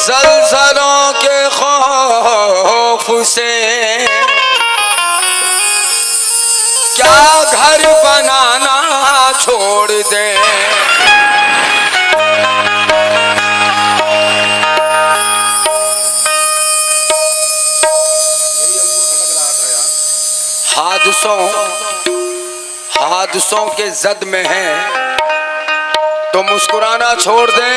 ज़लज़लों के खौफ से क्या घर बनाना छोड़ दे। हादसों के जद में है तो मुस्कुराना छोड़ दें।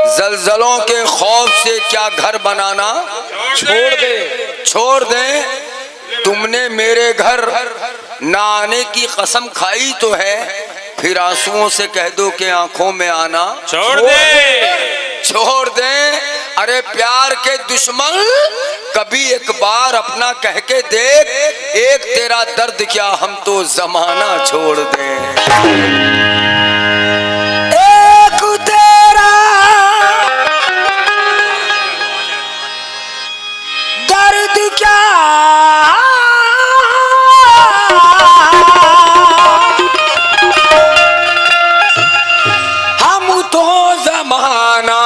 ज़लज़लों के खौफ से क्या घर बनाना छोड़ दे। तुमने मेरे घर ना आने की कसम खाई तो है, फिर आंसुओं से कह दो कि आंखों में आना छोड़ दे। अरे प्यार के दुश्मन कभी एक बार अपना कह के देख, एक तेरा दर्द क्या हम तो जमाना छोड़ दें। एक तेरा दर्द क्या हम तो जमाना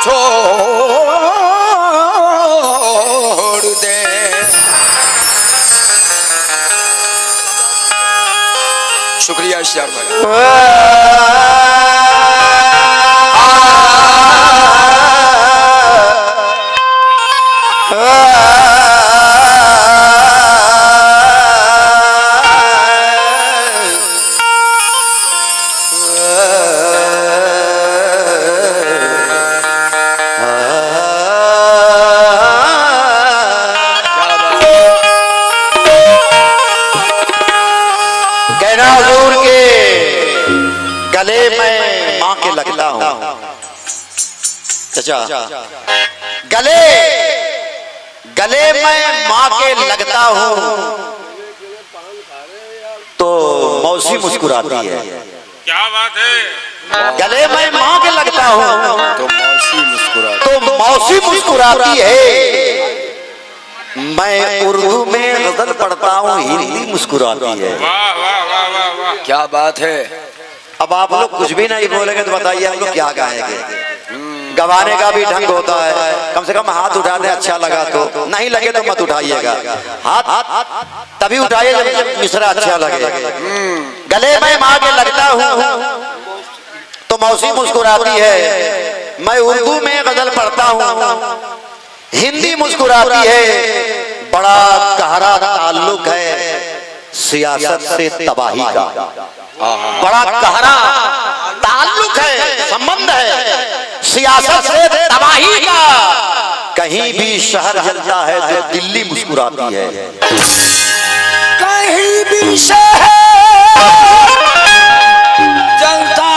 छोड़ दे। शुक्रिया इश्तियाक भाई। गले में माँ के लगता हूँ चाचा, गले में माँ के लगता हूँ तो मौसी मुस्कुराती है। क्या बात है। गले में माँ के लगता हूँ तो मौसी मुस्कुराती है। मैं उर्दू में गजल पढ़ता हूँ, हिंदी मुस्कुराती है। वाह वाह वाह वाह वाह, क्या बात है। अब आप लोग कुछ भी नहीं बोलेंगे तो बताइए हम लोग क्या गाएंगे। गवाने का भी ढंग होता है, कम से कम हाथ उठा दे, अच्छा लगा तो, नहीं लगे तो मत उठाइएगा। हाथ तभी उठाइए जब मिसरा अच्छा लगे। गले में माँ के लगता हूँ तो मौसी मुस्कुराती है। मैं उर्दू में गजल पढ़ता हूँ, हिंदी मुस्कुराती है। बड़ा गहरा ताल्लुक है सियासत से तबाही का, बड़ा गहरा ताल्लुक है, संबंध है सियासत से तबाही का। कहीं भी शहर जलता है तो दिल्ली मुस्कुराती है। कहीं भी शहर जलता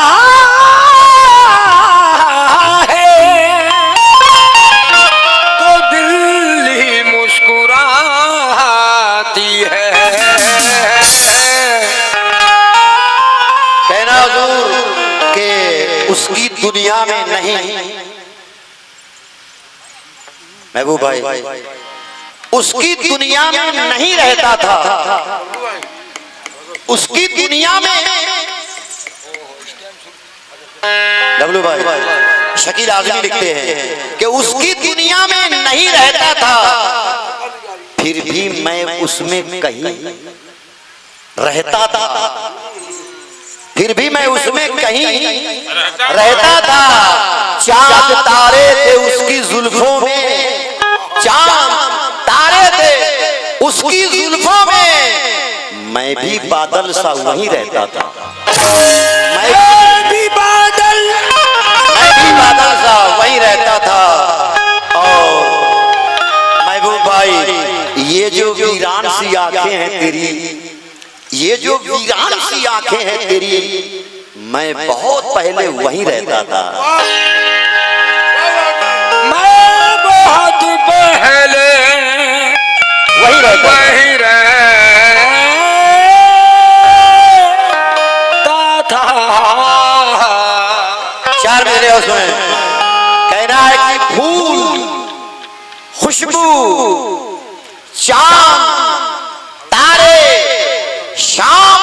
है तो दिल्ली मुस्कुराती है। कहना हुजूर के उसकी दुनिया में नहीं, महबूब भाई उसकी दुनिया में नहीं रहता था। उसकी दुनिया में डब्लू भाई शकील आजमी लिखते हैं कि उसकी दुनिया में नहीं रहता था, फिर भी मैं उसमें कहीं रहता था। फिर भी मैं उसमें कहीं रहता था। चांद तारे थे उसकी जुल्फों में, चांद तारे थे उसकी जुल्फों में, मैं भी बादल सा वहीं रहता था। मैं भी बादल सा वहीं रहता था। और महबूब भाई ये जो वीरान सी आंखें हैं तेरी, ये जो वीरान सी आंखें हैं तेरी, मैं बहुत पहले वहीं रहता था। मैं बहुत पहले वहीं रहता था। चार मेरे उसमें कहना है कि फूल, खुशबू, चांद, तारे, शाम,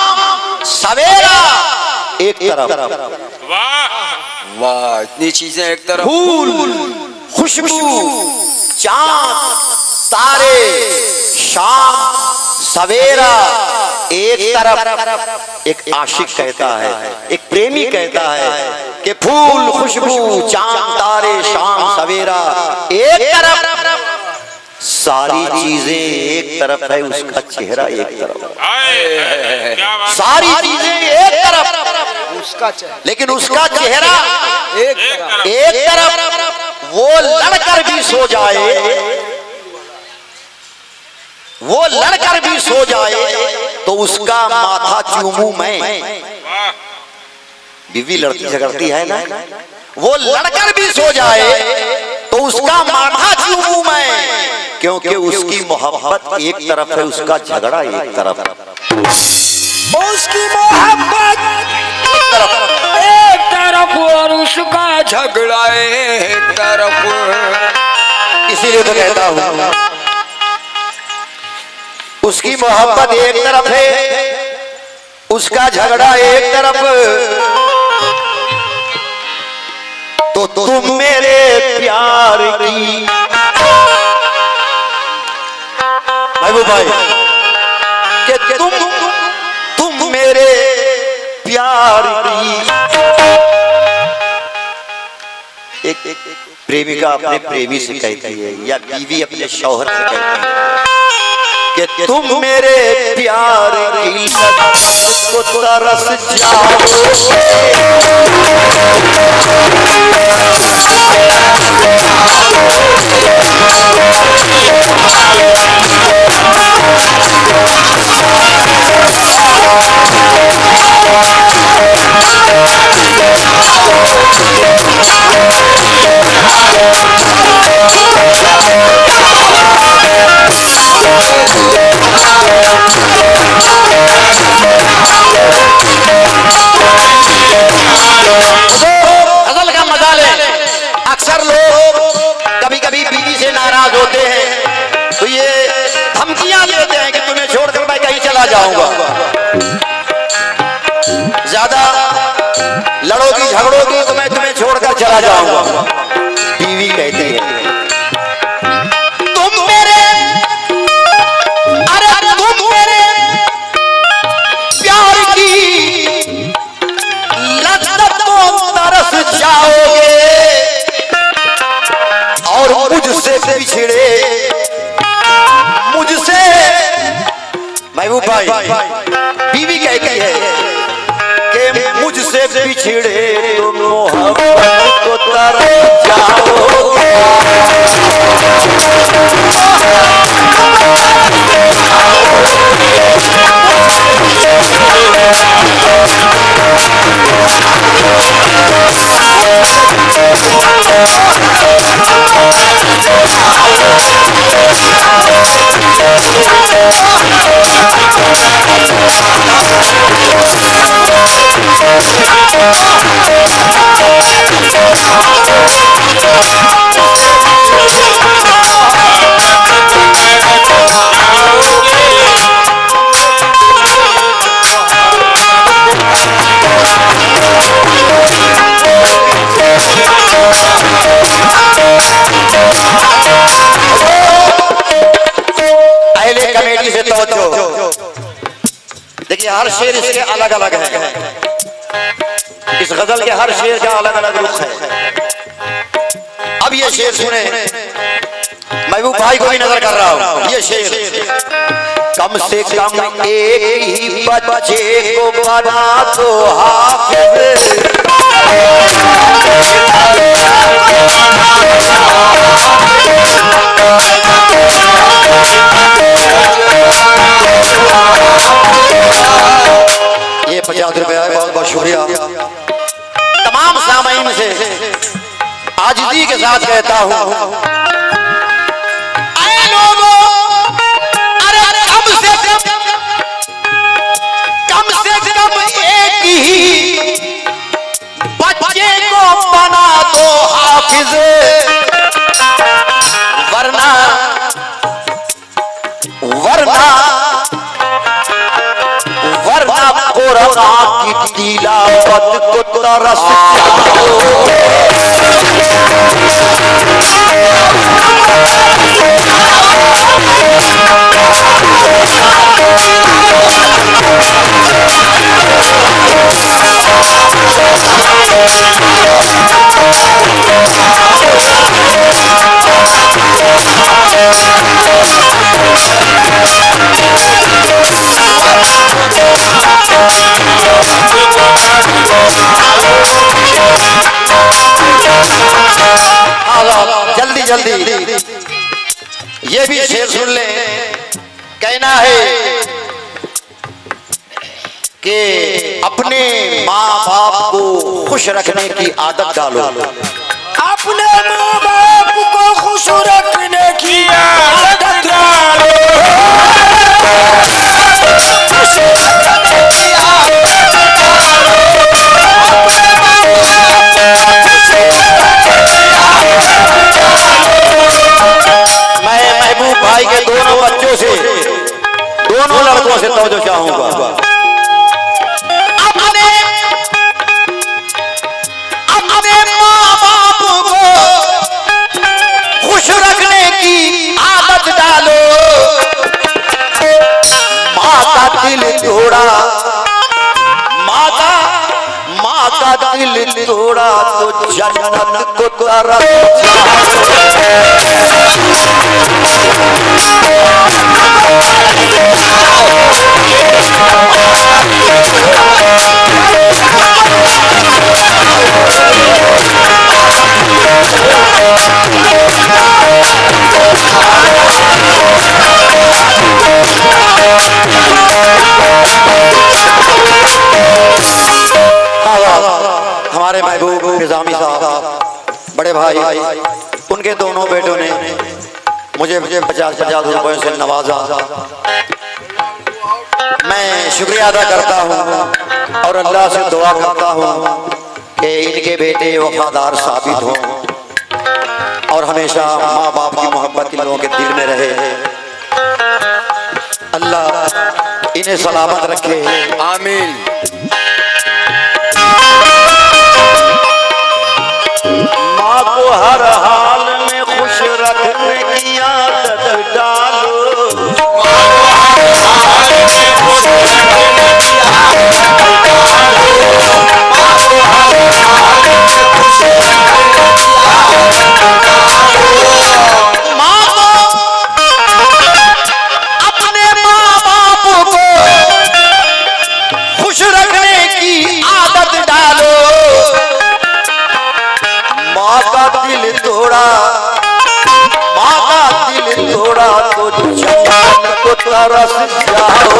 सवेरा एक तरफ, वाह वाह, इतनी चीजें एक तरफ, फूल, खुशबू, चांद, तारे, शाम, सवेरा एक तरफ। एक आशिक कहता है, एक प्रेमी कहता है कि फूल, खुशबू, चांद, तारे, शाम, सवेरा एक तरफ, सारी चीजें एक तरफ है, उसका चेहरा एक तरफ। क्या बात, सारी चीजें एक तरफ, उसका चेहरा लेकिन उसका चेहरा एक एक तरफ। तरफ, एक तरफ। वो लड़कर भी सो जाए, वो लड़कर भी सो जाए तो उसका माथा चूमूं मैं। वाह, बीवी लड़ती झगड़ती है ना, वो लड़कर भी सो जाए तो उसका माथा चूमूं मैं, क्योंकि उसकी मोहब्बत एक तरफ है, उसका झगड़ा एक तरफ है। उसकी मोहब्बत एक तरफ और उसका झगड़ा एक तरफ। इसीलिए तो कहता हूं, उसकी मोहब्बत एक तरफ है, उसका झगड़ा एक तरफ। तो तुम मेरे प्यार की, महबूब भाई, कि तुम मेरे प्यार की। एक प्रेमिका अपने प्रेमी से कहती है, या बीवी अपने शौहर से कहती है कि तुम मेरे प्यार की को तरस जाओ। गजल का मजा ले। अक्सर लोग कभी कभी बीवी से नाराज होते हैं तो ये धमकियां देते हैं कि तुम्हें छोड़कर मैं कहीं चला जाऊंगा, ज्यादा लड़ोगी झगड़ोगी तो मैं तुम्हें छोड़कर चला जाऊंगा। बीवी कहती है तुम मेरे, अरे तुम मेरे प्यार की लज्जत को तरस जाओगे और मुझसे बिछड़े, मुझसे। महबूब भाई, बीवी कहती है कि मुझसे बिछड़े तुम मोहब्बत को तरस जाओगे। देखिए हर शेर इसके अलग अलग है, इस गजल के हर शेर का अलग अलग रुख है। अब ये शेर सुने, महबूब भाई को भी नजर कर रहा हूं। ये शेर, कम से कम एक ही बच्चे को बना दो हाफिज, ये 50 रुपया है, बहुत बहुत शुक्रिया। तमाम सामाइन से आजिज़ी के साथ कहता हूं, आए लोगों, अरे कम से कम एक ही बच्चे को बना दो हाफिज, वरना गोरखा की तिलावत को तरस जल्दी जल्दी ये भी शेर सुन ले। कहना है कि अपने माँ बाप को खुश रखने की आदत डालो। अपने माँ बाप को खुश रखने की आदत डालो। मैं महबूब भाई के दोनों बच्चों से, दोनों लड़कों से तवज्जो चाहूंगा। अपने माँ बाप को खुश रखने की आदत डालो। माँ का दिल तोड़ा, माँ का दिल तोड़ा तो जन्नत को तरफ हमारे महबूब निजामी साहब बड़े भाई, उनके दोनों बेटों ने मुझे 50-50 रुपए से नवाजा। मैं शुक्रिया अदा करता हूँ और अल्लाह से दुआ करता हूँ कि इनके बेटे वफादार साबित हों और हमेशा माँ बाप की मोहब्बत इन लोगों के दिल में रहे। अल्लाह इन्हें सलामत रखे, आमीन। माँ को हर हाल में खुश रखने की आदत डालो। माँ को अपने माँ बाप को खुश रखने की आदत डालो। माँ का दिल तोड़ा, माँ का दिल तोड़ा तो जन्नत को तरस जाओ।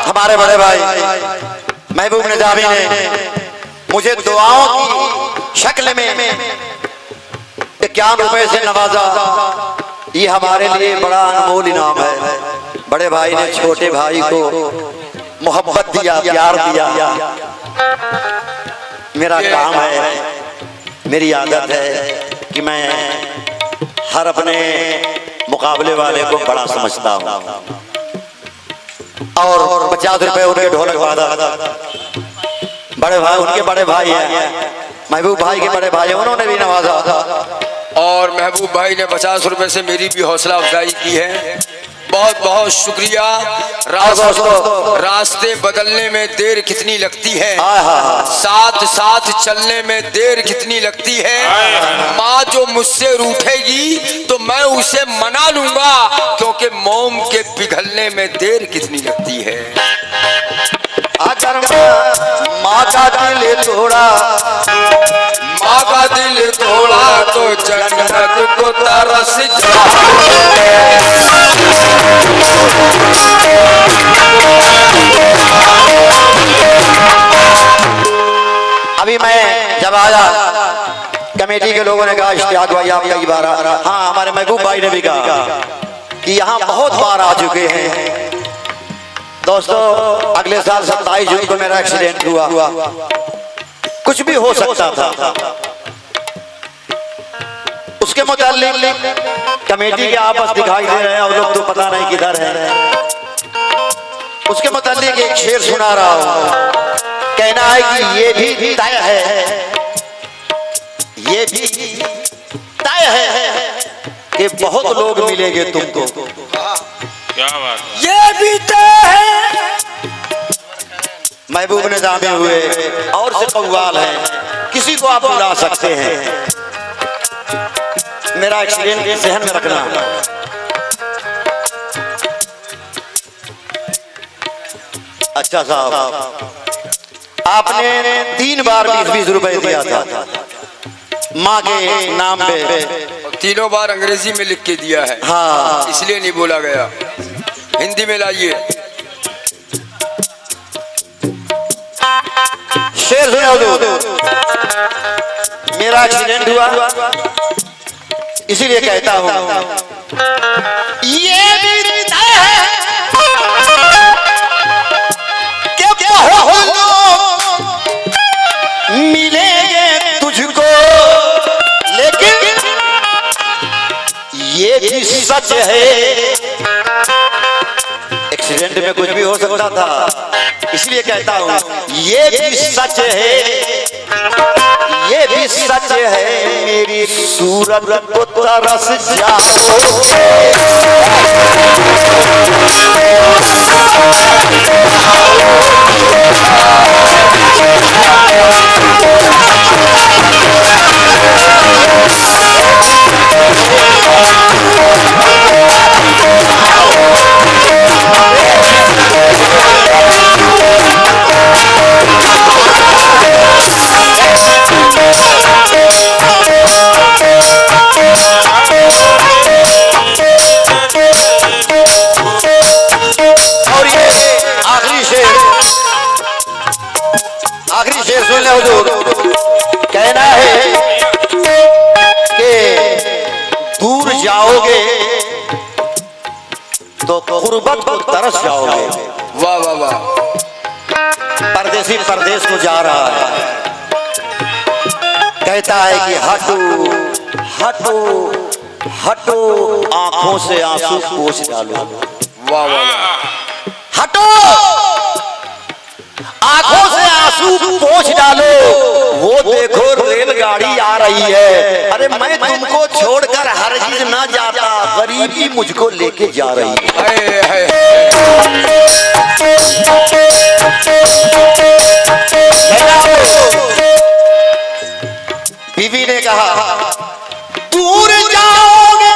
हमारे बड़े भाई महबूब निजामी ने मुझे दुआओं की शक्ल में 51 रुपए से नवाजा। ये हमारे लिए बड़ा अनमोल इनाम है। बड़े भाई ने छोटे भाई को मोहब्बत दिया, प्यार दिया। मेरा काम है, मेरी आदत है कि मैं हर अपने मुकाबले वाले को बड़ा समझता हूँ और 50 रुपए उनके ढोलक वादा। बड़े भाई, उनके बड़े भाई हैं, महबूब भाई के बड़े भाई, उन्होंने भी नवाजा। और महबूब भाई ने 50 रुपए से मेरी भी हौसला अफजाई की है। बहुत बहुत शुक्रिया। रास्ते बदलने में देर कितनी लगती है, साथ साथ चलने में देर कितनी लगती है। माँ जो मुझसे रूठेगी तो मैं उसे मना लूंगा, क्योंकि मोम के पिघलने में देर कितनी लगती है। अगर माँ का दिल तोड़ा, माँ का दिल तोड़ा तो जन्नत को तरस जाओ। अभी मैं जब आया कमेटी के लोगों ने कहा इश्तियाक भाई आप कई बार हाँ हमारे महबूब भाई ने भी कहा कि यहाँ बहुत बार आ चुके हैं। दोस्तों अगले साल 27 जून को मेरा एक्सीडेंट हुआ, कुछ भी हो सकता था। उसके मुताल्लिक कमेटी के आपस दिखाई दे रहे हैं और लोग तो पता नहीं किधर है। उसके मुताल्लिक एक शेर सुना रहा हूं, कहना है कि ये भी तय है, ये भी तय है कि बहुत लोग मिलेंगे तुमको। क्या बात है? ये भी तय है। महबूब ने जामे हुए और से कव्वाल है, किसी को आप बुला सकते हैं। मेरा एक्सीडेंट जहन में रखना। अच्छा साहब, आपने 3 बार 20-20 रुपए दिया था माँ के नाम पे। तीनों बार अंग्रेजी में लिख के दिया है। हाँ इसलिए नहीं बोला गया। हिंदी में लाइए। शेर सुनो दो। मेरा एक्सीडेंट हुआ इसीलिए कहता हूं ये भी तय है कि बहुत लोग मिलेंगे तुझको, लेकिन ये भी सच है। एक्सीडेंट में कुछ भी हो सकता था, इसलिए कहता हूं ये भी सच है, ये भी सच है। मेरी सूरत को तरस जाओगे, आखिरी शेर सुन ले हुजूर। कहना है कि दूर जाओगे तो गुर्बत को तरस जाओगे। वाह वाह वाह। परदेसी परदेश को जा रहा है, कहता है कि हटो हटो हटो, आंखों से आंसू पोंछ डालो। वाह वाह। हटो आंखों से आंसू पोंछ डालो, वो देखो रेलगाड़ी आ रही है। अरे मैं तुमको छोड़कर हरगिज ना जाता, गरीबी मुझको लेके जा रही है। बीवी ने कहा दूर जाओगे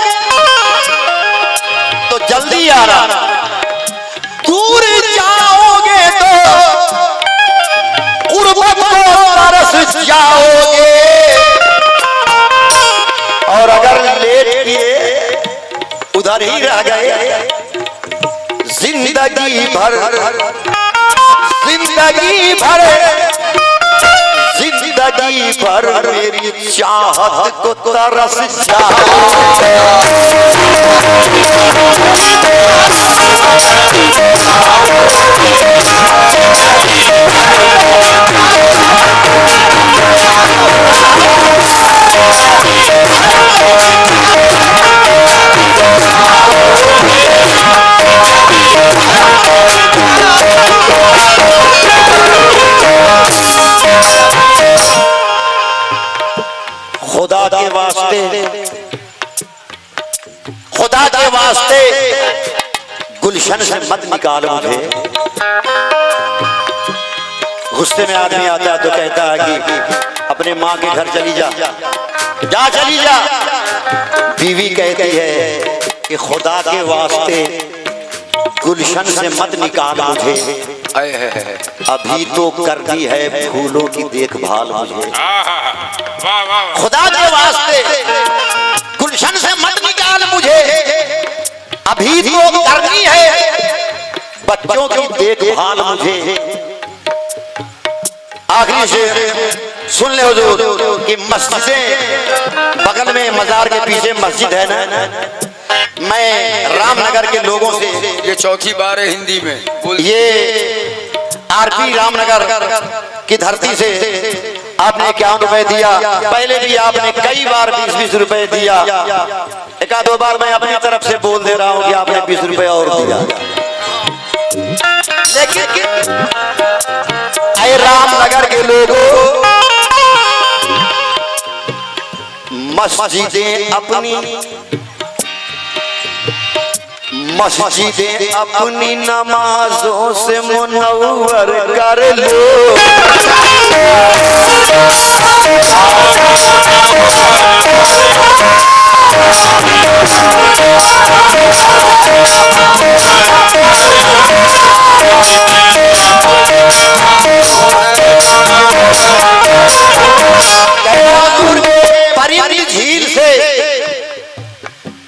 तो जल्दी आना, दूर जाओगे तो गुर्बत को तरस जाओगे, और अगर लेट किए उधर ही रह गए जिंदगी भर, जिंदगी भर, जिंदगी भर मेरी चाहत को तरस जाओगे। खुदा के वास्ते, खुदा के वास्ते गुलशन से मत निकाल मुझे। गुस्से में आदमी आता है तो कहता है कि अपने माँ के घर चली जा, जा चली जा। बीवी कहती है कि खुदा के वास्ते गुलशन से मत निकाल मुझे, अभी तो कर दी है फूलों की देखभाल मुझे। खुदा के वास्ते गुलशन से मत निकाल मुझे, अभी तो करनी है बच्चों की देखभाल मुझे। आखिरी शेर सुन ले हुजूर कि मस्जिदें बगल में मजार के पीछे मस्जिद है ना, मैं रामनगर के लोगों से, ये चौथी बार है हिंदी में बोल। ये आरपी रामनगर की धरती से आपने 51 रुपए दिया, पहले भी आपने कई बार 20-20 रुपए दिया, एक दो बार मैं अपनी तरफ से बोल दे रहा हूं कि आपने 20 रुपए और दिया। लेकिन आए रामनगर के लोगों, मस्जिदें अपनी नमाजों से मुनव्वर कर लो।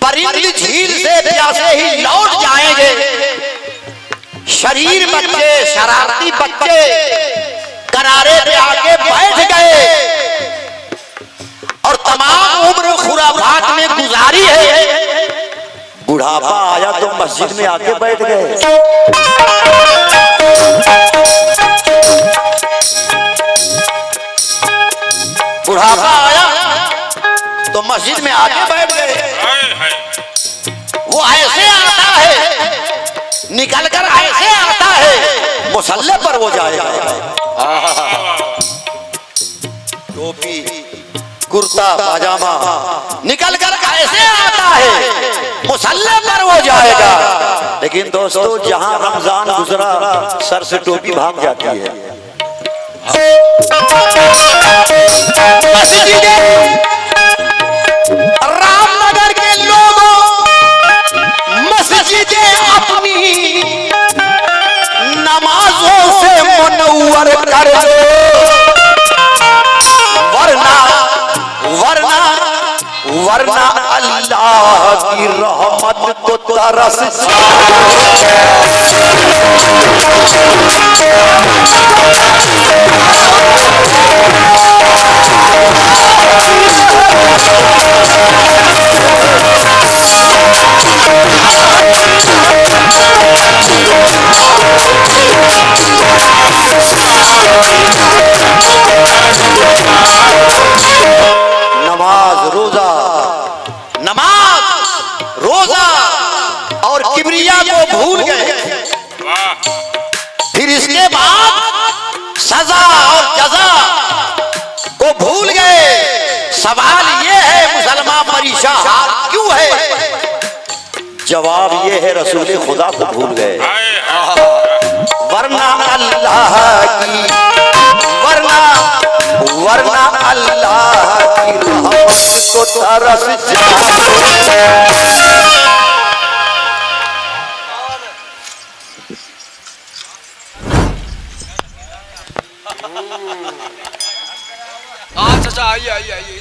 परिंद झील से प्यासे ही लौट जाएंगे। शरीर बच्चे, शरारती बच्चे किनारे पे आके बैठ गए और तमाम उम्र खुराफात में गुजारी है। बुढ़ापा आया तो मस्जिद में आके बैठ गए। बुढ़ापा आया तो मस्जिद में आके बैठ गए। वो ऐसे आता है, निकल कर ऐसे आता है, मुसल्ले पर वो जाएगा। टोपी, कुर्ता, पाजामा निकल कर ऐसे आता है, मुसल्ले पर वो जाएगा। लेकिन दोस्तों, जहां रमजान गुजरा सर से टोपी भाग जाती है। रामनगर के लोगों, मस्जिदें अपनी नमाजों से मुनव्वर कर लो, वरना अल्लाह की रहमत को तरस नमाज रोजा और किबरिया को भूल गए। फिर इसके बाद सजा और जजा को भूल गए। सवाल ये है, मुसलमान परेशान क्यों है? जवाब ये है, रसूल खुदा को भूल गए। वरना अल्लाह की रहमत को तरस अच्छा, आइए आइए आइए।